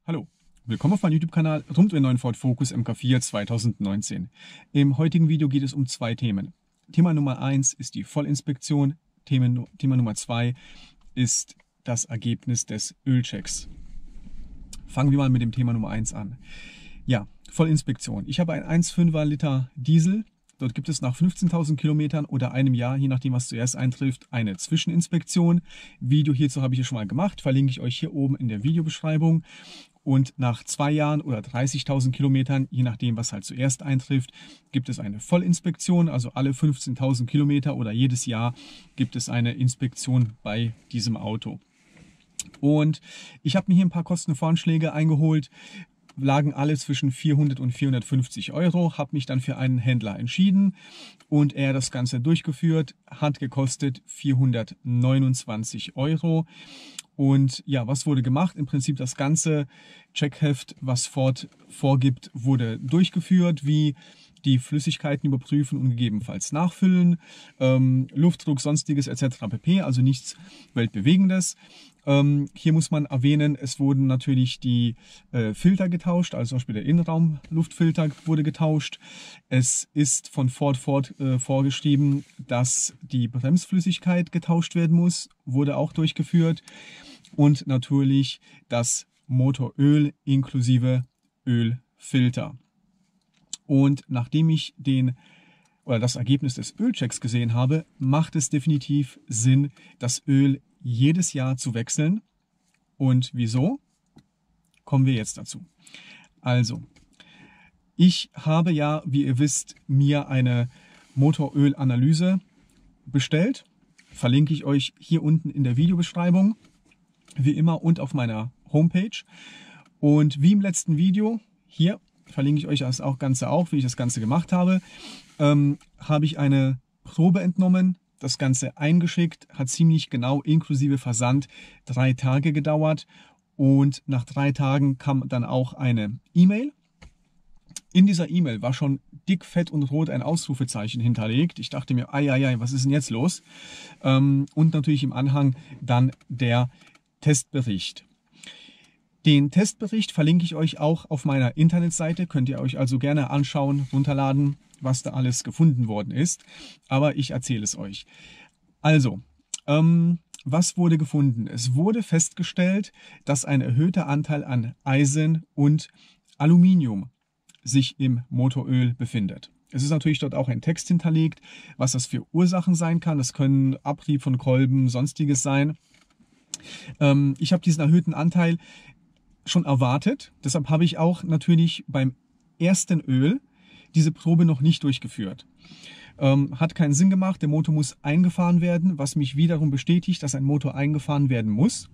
Hallo, willkommen auf meinem YouTube-Kanal rund um den neuen Ford Focus MK4 2019. Im heutigen Video geht es um zwei Themen. Thema Nummer 1 ist die Vollinspektion, Thema Nummer 2 ist das Ergebnis des Ölchecks. Fangen wir mal mit dem Thema Nummer 1 an. Ja, Vollinspektion. Ich habe einen 1,5er Liter Diesel. Dort gibt es nach 15.000 Kilometern oder einem Jahr, je nachdem was zuerst eintrifft, eine Zwischeninspektion. Video hierzu habe ich hier schon mal gemacht, verlinke ich euch hier oben in der Videobeschreibung. Und nach 2 Jahren oder 30.000 Kilometern, je nachdem was halt zuerst eintrifft, gibt es eine Vollinspektion. Also alle 15.000 Kilometer oder jedes Jahr gibt es eine Inspektion bei diesem Auto. Und ich habe mir hier ein paar Kostenvoranschläge eingeholt. Lagen alle zwischen 400 und 450 Euro, habe mich dann für einen Händler entschieden und er das Ganze durchgeführt, hat gekostet 429 Euro. Und ja, was wurde gemacht? Im Prinzip das ganze Checkheft, was Ford vorgibt, wurde durchgeführt, wie die Flüssigkeiten überprüfen und gegebenenfalls nachfüllen, Luftdruck, sonstiges etc. pp. Also nichts Weltbewegendes. Hier muss man erwähnen, es wurden natürlich die Filter getauscht, also zum Beispiel der Innenraumluftfilter wurde getauscht. Es ist von Ford vorgeschrieben, dass die Bremsflüssigkeit getauscht werden muss, wurde auch durchgeführt. Und natürlich das Motoröl inklusive Ölfilter. Und nachdem ich das Ergebnis des Ölchecks gesehen habe, macht es definitiv Sinn, das Öl jedes Jahr zu wechseln. Und wieso? Kommen wir jetzt dazu. Also, ich habe ja, wie ihr wisst, mir eine Motorölanalyse bestellt. Verlinke ich euch hier unten in der Videobeschreibung, wie immer, und auf meiner Homepage. Und wie im letzten Video, hier verlinke ich euch das Ganze auch, wie ich das Ganze gemacht habe, habe ich eine Probe entnommen, das Ganze eingeschickt, hat ziemlich genau inklusive Versand 3 Tage gedauert und nach 3 Tagen kam dann auch eine E-Mail. In dieser E-Mail war schon dick, fett und rot ein Ausrufezeichen hinterlegt. Ich dachte mir, ei, was ist denn jetzt los? Und natürlich im Anhang dann der Testbericht. Den Testbericht verlinke ich euch auch auf meiner Internetseite. Könnt ihr euch also gerne anschauen, runterladen, was da alles gefunden worden ist. Aber ich erzähle es euch. Also, was wurde gefunden? Es wurde festgestellt, dass ein erhöhter Anteil an Eisen und Aluminium sich im Motoröl befindet. Es ist natürlich dort auch ein Text hinterlegt, was das für Ursachen sein kann. Das können Abrieb von Kolben, sonstiges sein. Ich habe diesen erhöhten Anteil schon erwartet. Deshalb habe ich auch natürlich beim ersten Öl diese Probe noch nicht durchgeführt. Hat keinen Sinn gemacht. Der Motor muss eingefahren werden, was mich wiederum bestätigt, dass ein Motor eingefahren werden muss.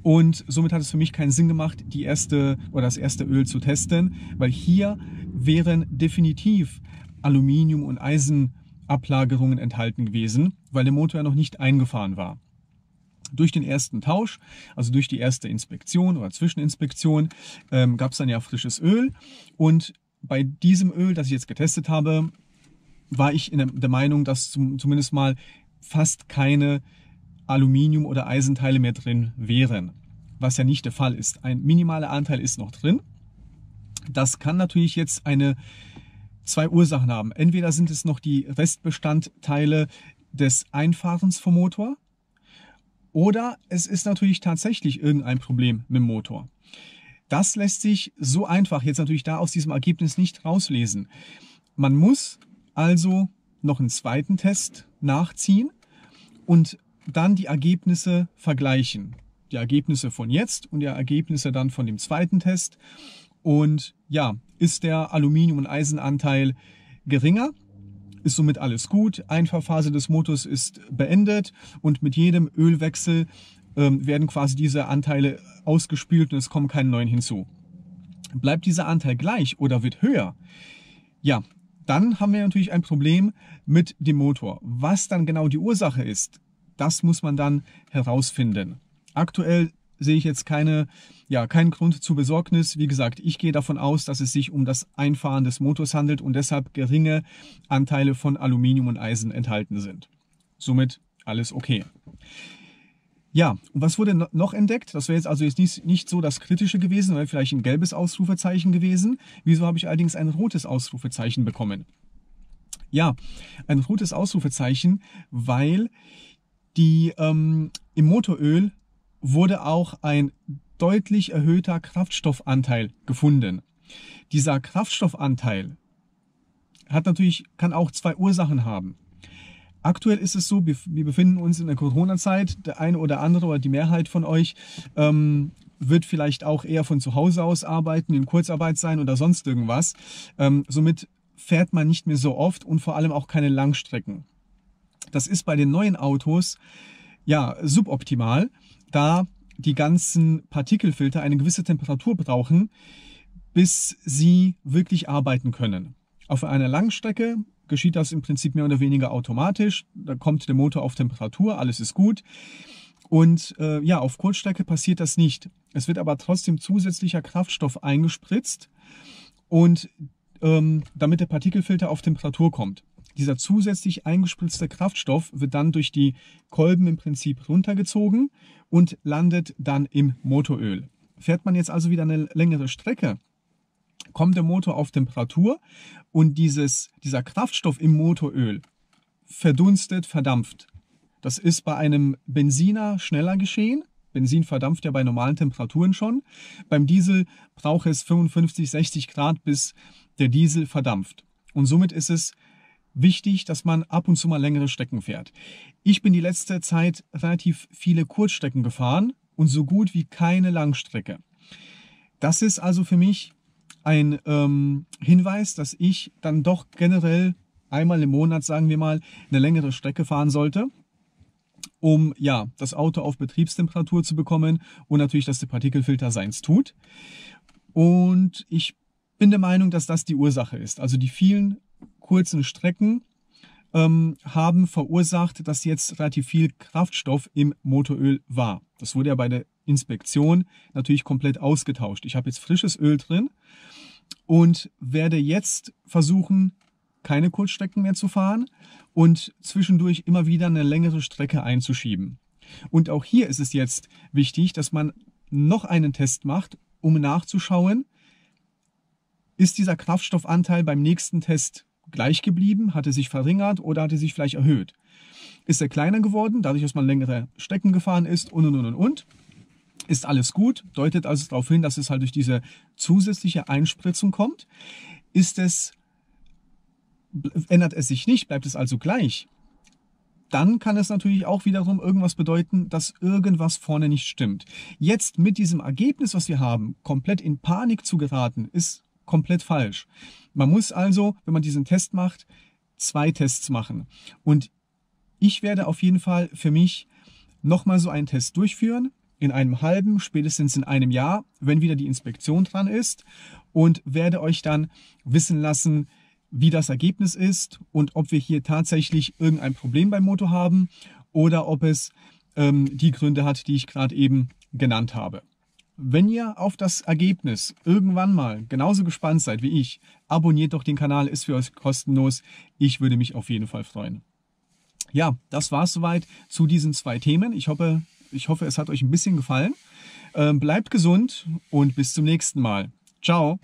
Und somit hat es für mich keinen Sinn gemacht, das erste Öl zu testen, weil hier wären definitiv Aluminium- und Eisenablagerungen enthalten gewesen, weil der Motor ja noch nicht eingefahren war. Durch den ersten Tausch, also durch die erste Inspektion oder Zwischeninspektion, gab es dann ja frisches Öl. Und bei diesem Öl, das ich jetzt getestet habe, war ich der Meinung, dass zumindest mal fast keine Aluminium- oder Eisenteile mehr drin wären. Was ja nicht der Fall ist. Ein minimaler Anteil ist noch drin. Das kann natürlich jetzt zwei Ursachen haben. Entweder sind es noch die Restbestandteile des Einfahrens vom Motor, oder es ist natürlich tatsächlich irgendein Problem mit dem Motor. Das lässt sich so einfach jetzt natürlich da aus diesem Ergebnis nicht rauslesen. Man muss also noch einen zweiten Test nachziehen und dann die Ergebnisse vergleichen. Die Ergebnisse von jetzt und die Ergebnisse dann von dem zweiten Test. Und ja, ist der Aluminium- und Eisenanteil geringer, ist somit alles gut. Einfahrphase des Motors ist beendet und mit jedem Ölwechsel werden quasi diese Anteile ausgespült und es kommen keine neuen hinzu. Bleibt dieser Anteil gleich oder wird höher, ja, dann haben wir natürlich ein Problem mit dem Motor. Was dann genau die Ursache ist, das muss man dann herausfinden. Aktuell sehe ich jetzt keinen Grund zur Besorgnis. Wie gesagt, ich gehe davon aus, dass es sich um das Einfahren des Motors handelt und deshalb geringe Anteile von Aluminium und Eisen enthalten sind. Somit alles okay. Ja, und was wurde noch entdeckt? Das wäre jetzt also nicht so das Kritische gewesen, oder vielleicht ein gelbes Ausrufezeichen gewesen. Wieso habe ich allerdings ein rotes Ausrufezeichen bekommen? Ja, ein rotes Ausrufezeichen, weil im Motoröl wurde auch ein deutlich erhöhter Kraftstoffanteil gefunden. Dieser Kraftstoffanteil kann auch zwei Ursachen haben. Aktuell ist es so, wir befinden uns in der Corona-Zeit. Der eine oder andere oder die Mehrheit von euch wird vielleicht auch eher von zu Hause aus arbeiten, in Kurzarbeit sein oder sonst irgendwas. Somit fährt man nicht mehr so oft und vor allem auch keine Langstrecken. Das ist bei den neuen Autos ja suboptimal, da die ganzen Partikelfilter eine gewisse Temperatur brauchen, bis sie wirklich arbeiten können. Auf einer Langstrecke geschieht das im Prinzip mehr oder weniger automatisch. Da kommt der Motor auf Temperatur, alles ist gut. Und ja, auf Kurzstrecke passiert das nicht. Es wird aber trotzdem zusätzlicher Kraftstoff eingespritzt, und damit der Partikelfilter auf Temperatur kommt. Dieser zusätzlich eingespritzte Kraftstoff wird dann durch die Kolben im Prinzip runtergezogen und landet dann im Motoröl. Fährt man jetzt also wieder eine längere Strecke, kommt der Motor auf Temperatur und dieser Kraftstoff im Motoröl verdunstet, verdampft. Das ist bei einem Benziner schneller geschehen. Benzin verdampft ja bei normalen Temperaturen schon. Beim Diesel braucht es 55, 60 Grad, bis der Diesel verdampft. Und somit ist es wichtig, dass man ab und zu mal längere Strecken fährt. Ich bin die letzte Zeit relativ viele Kurzstrecken gefahren und so gut wie keine Langstrecke. Das ist also für mich ein Hinweis, dass ich dann doch generell einmal im Monat, sagen wir mal, eine längere Strecke fahren sollte, um ja das Auto auf Betriebstemperatur zu bekommen und natürlich, dass der Partikelfilter seins tut. Und ich bin der Meinung, dass das die Ursache ist. Also die vielen kurzen Strecken haben verursacht, dass jetzt relativ viel Kraftstoff im Motoröl war. Das wurde ja bei der Inspektion natürlich komplett ausgetauscht. Ich habe jetzt frisches Öl drin und werde jetzt versuchen, keine Kurzstrecken mehr zu fahren und zwischendurch immer wieder eine längere Strecke einzuschieben. Und auch hier ist es jetzt wichtig, dass man noch einen Test macht, um nachzuschauen, ist dieser Kraftstoffanteil beim nächsten Test gleich geblieben, hat er sich verringert oder hat er sich vielleicht erhöht? Ist er kleiner geworden, dadurch, dass man längere Strecken gefahren ist und. Ist alles gut, deutet also darauf hin, dass es halt durch diese zusätzliche Einspritzung kommt. Ändert es sich nicht, bleibt es also gleich, dann kann es natürlich auch wiederum irgendwas bedeuten, dass irgendwas vorne nicht stimmt. Jetzt mit diesem Ergebnis, was wir haben, komplett in Panik zu geraten, ist komplett falsch. Man muss also, wenn man diesen Test macht, 2 Tests machen. Und ich werde auf jeden Fall für mich nochmal so einen Test durchführen, in einem halben, spätestens in einem Jahr, wenn wieder die Inspektion dran ist, und werde euch dann wissen lassen, wie das Ergebnis ist und ob wir hier tatsächlich irgendein Problem beim Motor haben oder ob es die Gründe hat, die ich gerade eben genannt habe. Wenn ihr auf das Ergebnis irgendwann mal genauso gespannt seid wie ich, abonniert doch den Kanal, ist für euch kostenlos. Ich würde mich auf jeden Fall freuen. Ja, das war es soweit zu diesen 2 Themen. Ich hoffe, es hat euch ein bisschen gefallen. Bleibt gesund und bis zum nächsten Mal. Ciao!